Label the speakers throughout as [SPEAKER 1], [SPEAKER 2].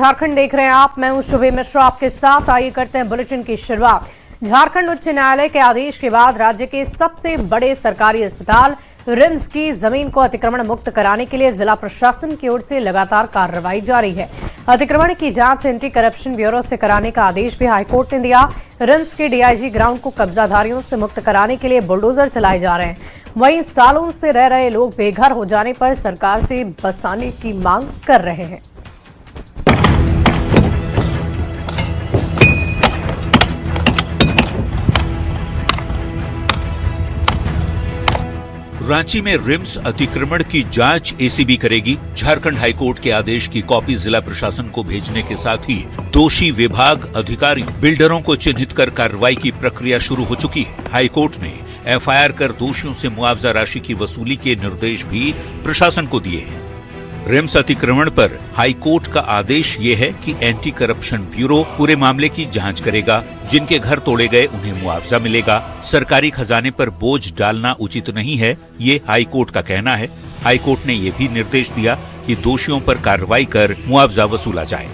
[SPEAKER 1] झारखंड देख रहे हैं आप। मैं हूं शुभे मिश्रा आपके साथ। आइए करते हैं बुलेटिन की शुरुआत। झारखंड उच्च न्यायालय के आदेश के बाद राज्य के सबसे बड़े सरकारी अस्पताल रिम्स की जमीन को अतिक्रमण मुक्त कराने के लिए जिला प्रशासन की ओर से लगातार कार्रवाई जारी है। अतिक्रमण की जांच एंटी करप्शन ब्यूरो से कराने का आदेश भी हाईकोर्ट ने दिया। रिम्स के डीआईजी ग्राउंड को कब्जाधारियों से मुक्त कराने के लिए बुलडोजर चलाए जा रहे हैं। वहीं सालों से रह रहे लोग बेघर हो जाने पर सरकार से बसाने की मांग कर रहे हैं।
[SPEAKER 2] रांची में रिम्स अतिक्रमण की जांच एसीबी करेगी। झारखंड हाईकोर्ट के आदेश की कॉपी जिला प्रशासन को भेजने के साथ ही दोषी विभाग अधिकारी बिल्डरों को चिन्हित कर कार्रवाई की प्रक्रिया शुरू हो चुकी है। हाईकोर्ट ने एफआईआर कर दोषियों से मुआवजा राशि की वसूली के निर्देश भी प्रशासन को दिए हैं। रिम्स अतिक्रमण पर हाईकोर्ट का आदेश ये है कि एंटी करप्शन ब्यूरो पूरे मामले की जांच करेगा। जिनके घर तोड़े गए उन्हें मुआवजा मिलेगा। सरकारी खजाने पर बोझ डालना उचित नहीं है, ये हाईकोर्ट का कहना है। हाईकोर्ट ने ये भी निर्देश दिया कि दोषियों पर कार्रवाई कर मुआवजा वसूला जाए।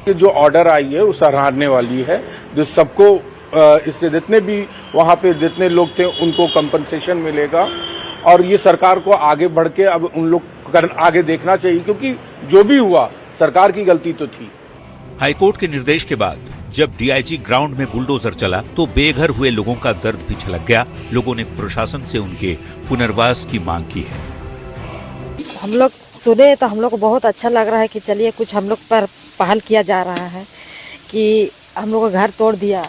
[SPEAKER 3] ये जो ऑर्डर आई है वो सराहने वाली है। जो सबको इससे जितने भी वहाँ पे जितने लोग थे उनको कंपनसेशन मिलेगा और ये सरकार को आगे बढ़ के अब उन लोग आगे देखना चाहिए, क्योंकि जो भी हुआ सरकार की गलती तो थी।
[SPEAKER 2] हाईकोर्ट के निर्देश के बाद जब डीआईजी ग्राउंड में बुलडोजर चला तो बेघर हुए लोगों का दर्द भी छलक गया। लोगों ने प्रशासन से उनके पुनर्वास की मांग की है।
[SPEAKER 4] हम लोग सुने तो हम लोग को बहुत अच्छा लग रहा है कि चलिए कुछ हम लोग पर पहल किया जा रहा है कि हम लोग का घर तोड़ दिया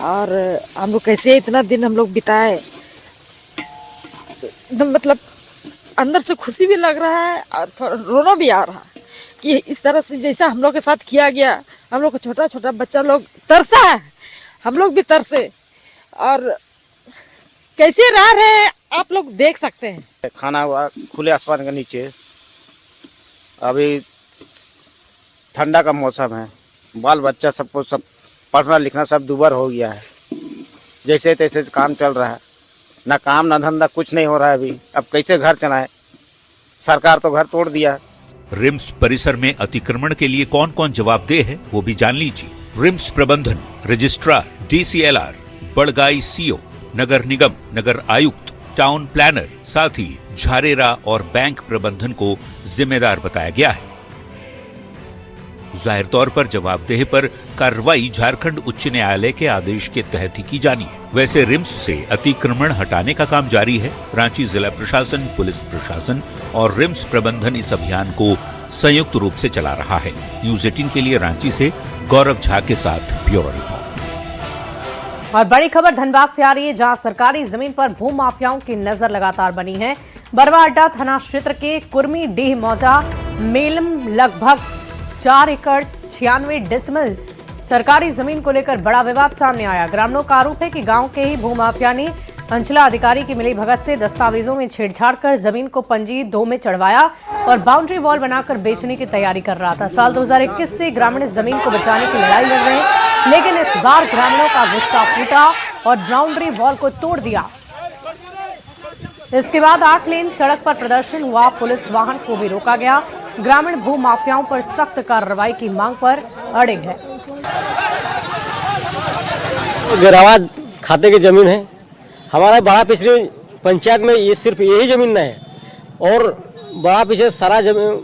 [SPEAKER 4] और हम लोग कैसे इतना दिन हम लोग बिताए। मतलब अंदर से खुशी भी लग रहा है और थोड़ा रोना भी आ रहा है कि इस तरह से जैसा हम लोग के साथ किया गया। हम लोग को छोटा छोटा बच्चा लोग तरसा है, हम लोग भी तरसे और कैसे रह रहे हैं आप लोग देख सकते हैं।
[SPEAKER 5] खाना हुआ खुले आसमान के नीचे, अभी ठंडा का मौसम है, बाल बच्चा सबको सब पढ़ना लिखना सब दुबर हो गया है। जैसे तैसे काम चल रहा है, ना काम ना धंधा, कुछ नहीं हो रहा है। अभी अब कैसे घर चलाएं? सरकार तो घर तोड़ दिया।
[SPEAKER 2] रिम्स परिसर में अतिक्रमण के लिए कौन कौन जवाबदेह है वो भी जान लीजिए। रिम्स प्रबंधन, रजिस्ट्रार, डीसीएलआर, बड़गाई सीओ, नगर निगम, नगर आयुक्त, टाउन प्लानर, साथ ही झारेरा और बैंक प्रबंधन को जिम्मेदार बताया गया है। जाहिर तौर पर जवाबदेह पर कार्रवाई झारखंड उच्च न्यायालय के आदेश के तहत ही की जानी है। वैसे रिम्स से अतिक्रमण हटाने का काम जारी है। रांची जिला प्रशासन, पुलिस प्रशासन और रिम्स प्रबंधन इस अभियान को संयुक्त रूप से चला रहा है। न्यूज़ 18 के लिए रांची से गौरव झा के साथ ब्यूरो रिपोर्ट।
[SPEAKER 1] और बड़ी खबर धनबाद से आ रही है, जहां सरकारी जमीन पर भू माफियाओं की नजर लगातार बनी है। बरवा अड्डा थाना क्षेत्र के कुर्मी डीह मौजा मेलम लगभग 4 एकड़ 96 डेसिमल सरकारी जमीन को लेकर बड़ा विवाद सामने आया। ग्रामीणों का आरोप है कि गांव के ही भूमाफिया ने अंचलाधिकारी की मिलीभगत से दस्तावेजों में छेड़छाड़ कर जमीन को पंजी 2 में चढ़वाया और बाउंड्री वॉल बनाकर बेचने की तैयारी कर रहा था। साल 2021 से ग्रामीण इस जमीन को बचाने की लड़ाई लड़ रहे हैं, लेकिन इस बार ग्रामीणों का गुस्सा फूटा और बाउंड्री वॉल को तोड़ दिया। इसके बाद 8 लेन सड़क पर प्रदर्शन हुआ। पुलिस वाहन को भी रोका गया। ग्रामीण भू माफियाओं पर सख्त कार्रवाई की मांग पर अड़िग है।
[SPEAKER 6] गिरावट खाते की जमीन है हमारा। बड़ा पिछली पंचायत में ये सिर्फ यही जमीन नहीं है और बड़ा पीछे सारा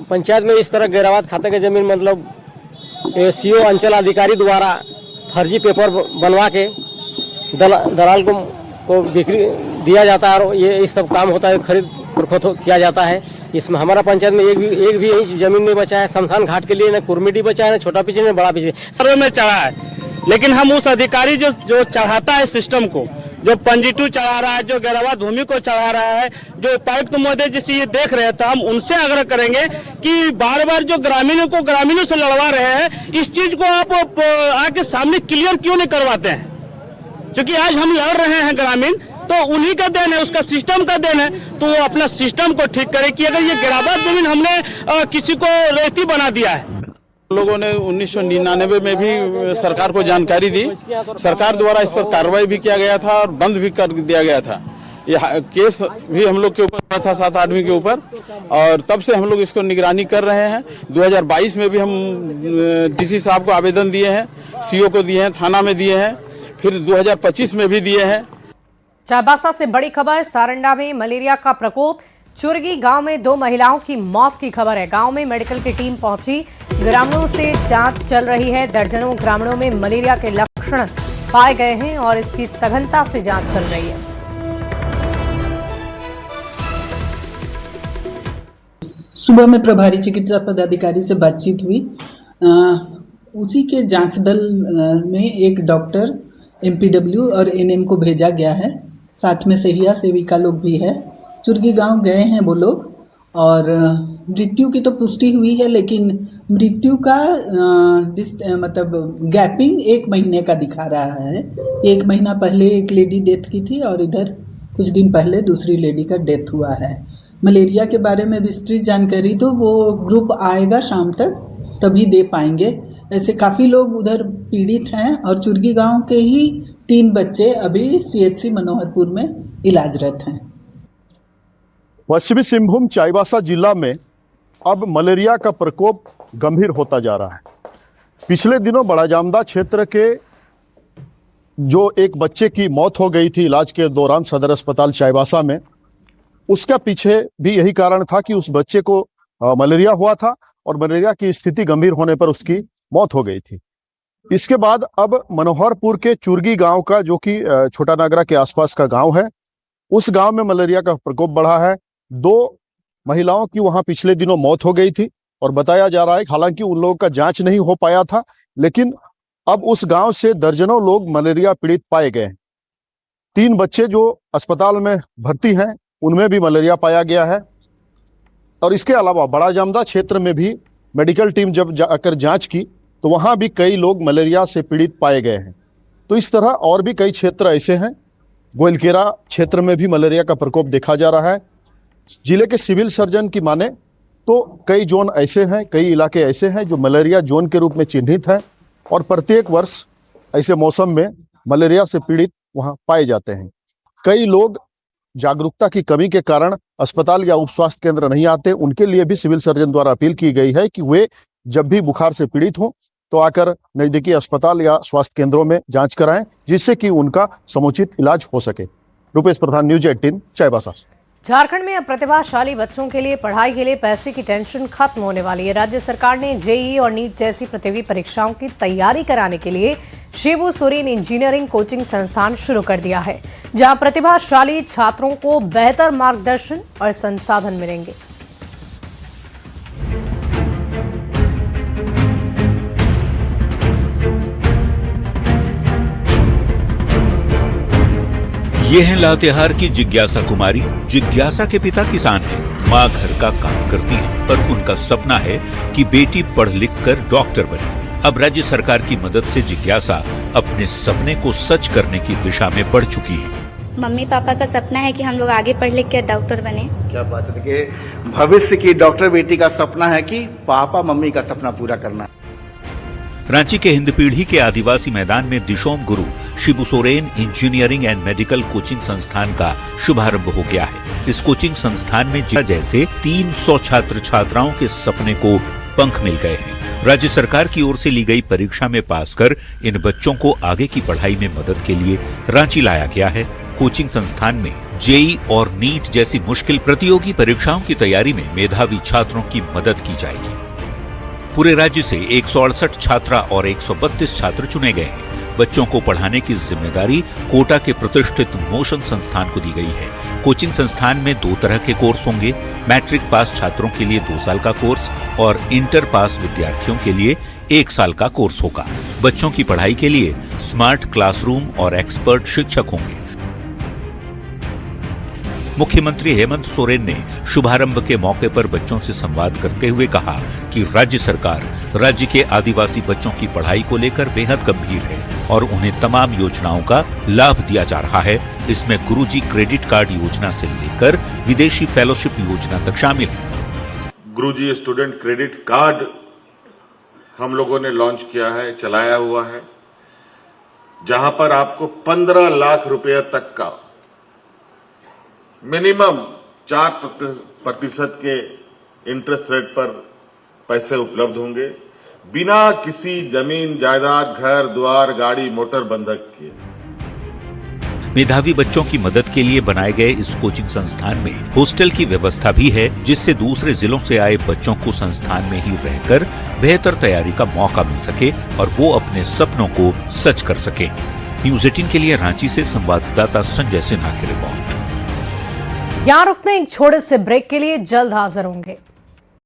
[SPEAKER 6] पंचायत में इस तरह गिरावट खाते की जमीन मतलब सीओ अंचल अधिकारी द्वारा फर्जी पेपर बनवा के दलाल को बिक्री दिया जाता है और ये इस सब काम होता है, खरीद फरोख्त किया जाता है। इसमें हमारा पंचायत में एक भी इंच जमीन नहीं बचा है। शमशान घाट के लिए न कुर्मिटी बचा है, न छोटा पीछे न बड़ा पीछे।
[SPEAKER 7] सर्वे में चढ़ा है, लेकिन हम उस अधिकारी जो चढ़ाता है सिस्टम को, जो पंजीटू चढ़ा रहा है, जो गिरावट भूमि को चढ़ा रहा है, जो उपायुक्त महोदय जिसे ये देख रहे थे, हम उनसे आग्रह करेंगे कि बार बार जो ग्रामीणों से लड़वा रहे हैं, इस चीज को आप आके सामने क्लियर क्यों नहीं करवाते हैं? क्योंकि आज हम लड़ रहे हैं ग्रामीण, तो उन्हीं का देन है, उसका सिस्टम का देन है। तो वो अपना सिस्टम को ठीक करे कि अगर ये गिरावट जमीन हमने किसी को रेती बना दिया है।
[SPEAKER 8] लोगों ने 1999 में भी सरकार को जानकारी दी। सरकार द्वारा इस पर कार्रवाई भी किया गया था और बंद भी कर दिया गया था। ये केस भी हम लोग के ऊपर हुआ था 7 आदमी के ऊपर, और तब से हम लोग इसको निगरानी कर रहे हैं। 2022 में भी हम डीसी साहब को आवेदन दिए हैं, सीओ को दिए हैं, थाना में दिए हैं, फिर 2025 में भी दिए हैं।
[SPEAKER 1] चाईबासा से बड़ी खबर, सारंडा में मलेरिया का प्रकोप। चुरगी गांव में 2 महिलाओं की मौत की खबर है। गांव में मेडिकल की टीम पहुंची, ग्रामीणों से जांच चल रही है। दर्जनों ग्रामीणों में मलेरिया के लक्षण पाए गए हैं और इसकी सघनता से जांच चल रही है।
[SPEAKER 9] सुबह में प्रभारी चिकित्सा पदाधिकारी से बातचीत हुई। उसी के जांच दल में एक डॉक्टर, एमपीडब्ल्यू और एनएम को भेजा गया है। साथ में सहिया सेविका लोग भी है। चुरगी गांव गए हैं वो लोग, और मृत्यु की तो पुष्टि हुई है, लेकिन मृत्यु का मतलब गैपिंग 1 महीने का दिखा रहा है। 1 महीना पहले एक लेडी डेथ की थी और इधर कुछ दिन पहले दूसरी लेडी का डेथ हुआ है। मलेरिया के बारे में विस्तृत जानकारी तो वो ग्रुप आएगा शाम तक, तभी दे पाएंगे। ऐसे काफ़ी लोग उधर पीड़ित हैं और चुरगी गांव के ही 3 बच्चे अभी सीएचसी मनोहरपुर में इलाजरत हैं।
[SPEAKER 10] पश्चिमी सिंहभूम चाईबासा जिला में अब मलेरिया का प्रकोप गंभीर होता जा रहा है। पिछले दिनों बड़ा जामदा क्षेत्र के जो एक बच्चे की मौत हो गई थी इलाज के दौरान सदर अस्पताल चाईबासा में, उसका पीछे भी यही कारण था कि उस बच्चे को मलेरिया हुआ था और मलेरिया की स्थिति गंभीर होने पर उसकी मौत हो गई थी। इसके बाद अब मनोहरपुर के चुरगी गांव का, जो कि छोटा नागरा के आसपास का गांव है, उस गांव में मलेरिया का प्रकोप बढ़ा है। 2 महिलाओं की वहां पिछले दिनों मौत हो गई थी और बताया जा रहा है, हालांकि उन लोगों का जांच नहीं हो पाया था, लेकिन अब उस गांव से दर्जनों लोग मलेरिया पीड़ित पाए गए हैं। 3 बच्चे जो अस्पताल में भर्ती हैं उनमें भी मलेरिया पाया गया है। और इसके अलावा बड़ा जामदा क्षेत्र में भी मेडिकल टीम जब जाकर जांच की तो वहां भी कई लोग मलेरिया से पीड़ित पाए गए हैं। तो इस तरह और भी कई क्षेत्र ऐसे हैं। गोइलकेरा क्षेत्र में भी मलेरिया का प्रकोप देखा जा रहा है। जिले के सिविल सर्जन की माने तो कई जोन ऐसे हैं, कई इलाके ऐसे हैं जो मलेरिया जोन के रूप में चिन्हित हैं और प्रत्येक वर्ष ऐसे मौसम में मलेरिया से पीड़ित वहां पाए जाते हैं। कई लोग जागरूकता की कमी के कारण अस्पताल या उप स्वास्थ्य केंद्र नहीं आते। उनके लिए भी सिविल सर्जन द्वारा अपील की गई है कि वे जब भी बुखार से पीड़ित हों तो आकर नजदीकी अस्पताल या स्वास्थ्य केंद्रों में जांच कराएं, जिससे कि उनका समुचित इलाज हो सके। रुपेश प्रधान, न्यूज 18, चाईबासा।
[SPEAKER 1] झारखंड में अब प्रतिभाशाली बच्चों के लिए पढ़ाई के लिए पैसे की टेंशन खत्म होने वाली है। राज्य सरकार ने जेईई और नीट जैसी प्रतियोगी परीक्षाओं की तैयारी कराने के लिए शिबू सोरेन इंजीनियरिंग कोचिंग संस्थान शुरू कर दिया है, जहां प्रतिभाशाली छात्रों को बेहतर मार्गदर्शन और संसाधन मिलेंगे।
[SPEAKER 2] ये हैं लातेहार की जिज्ञासा कुमारी। जिज्ञासा के पिता किसान हैं, माँ घर का काम करती है, पर उनका सपना है कि बेटी पढ़ लिख कर डॉक्टर बने। अब राज्य सरकार की मदद से जिज्ञासा अपने सपने को सच करने की दिशा में बढ़ चुकी है।
[SPEAKER 11] मम्मी पापा का सपना है कि हम लोग आगे पढ़ लिख कर डॉक्टर बने।
[SPEAKER 12] क्या बात है कि भविष्य की डॉक्टर बेटी का सपना है कि पापा मम्मी का सपना पूरा करना।
[SPEAKER 2] रांची के हिंदपीढ़ी के आदिवासी मैदान में दिशोम गुरु Shibu Soren engineering and medical coaching संस्थान का शुभारंभ हो गया है। इस कोचिंग संस्थान में जैसे 300 छात्र छात्राओं के सपने को पंख मिल गए हैं। राज्य सरकार की ओर से ली गई परीक्षा में पास कर इन बच्चों को आगे की पढ़ाई में मदद के लिए रांची लाया गया है। कोचिंग संस्थान में जेईई और नीट जैसी मुश्किल प्रतियोगी परीक्षाओं की तैयारी में मेधावी छात्रों की मदद की जाएगी। पूरे राज्य से 168 छात्रा और 132 छात्र चुने गए हैं। बच्चों को पढ़ाने की जिम्मेदारी कोटा के प्रतिष्ठित मोशन संस्थान को दी गई है। कोचिंग संस्थान में 2 तरह के कोर्स होंगे। मैट्रिक पास छात्रों के लिए 2 साल का कोर्स और इंटर पास विद्यार्थियों के लिए 1 साल का कोर्स होगा। बच्चों की पढ़ाई के लिए स्मार्ट क्लासरूम और एक्सपर्ट शिक्षक होंगे। मुख्यमंत्री हेमंत सोरेन ने शुभारंभ के मौके पर बच्चों से संवाद करते हुए कहा कि राज्य सरकार राज्य के आदिवासी बच्चों की पढ़ाई को लेकर बेहद गंभीर है और उन्हें तमाम योजनाओं का लाभ दिया जा रहा है। इसमें गुरुजी क्रेडिट कार्ड योजना से लेकर विदेशी फेलोशिप योजना तक शामिल है।
[SPEAKER 13] गुरुजी स्टूडेंट क्रेडिट कार्ड हम लोगों ने लॉन्च किया है, चलाया हुआ है, जहां पर आपको 15 लाख रुपए तक का मिनिमम 4% के इंटरेस्ट रेट पर पैसे उपलब्ध होंगे, बिना किसी जमीन जायदाद, घर द्वार, गाड़ी मोटर बंधक किए।
[SPEAKER 2] मेधावी बच्चों की मदद के लिए बनाए गए इस कोचिंग संस्थान में हॉस्टल की व्यवस्था भी है, जिससे दूसरे जिलों से आए बच्चों को संस्थान में ही रहकर बेहतर तैयारी का मौका मिल सके और वो अपने सपनों को सच कर सके। न्यूज़ 18 के लिए रांची से संवाददाता संजय सिन्हा की रिपोर्ट।
[SPEAKER 1] यहाँ रुकते एक छोटे से ब्रेक के लिए, जल्द हाजिर होंगे।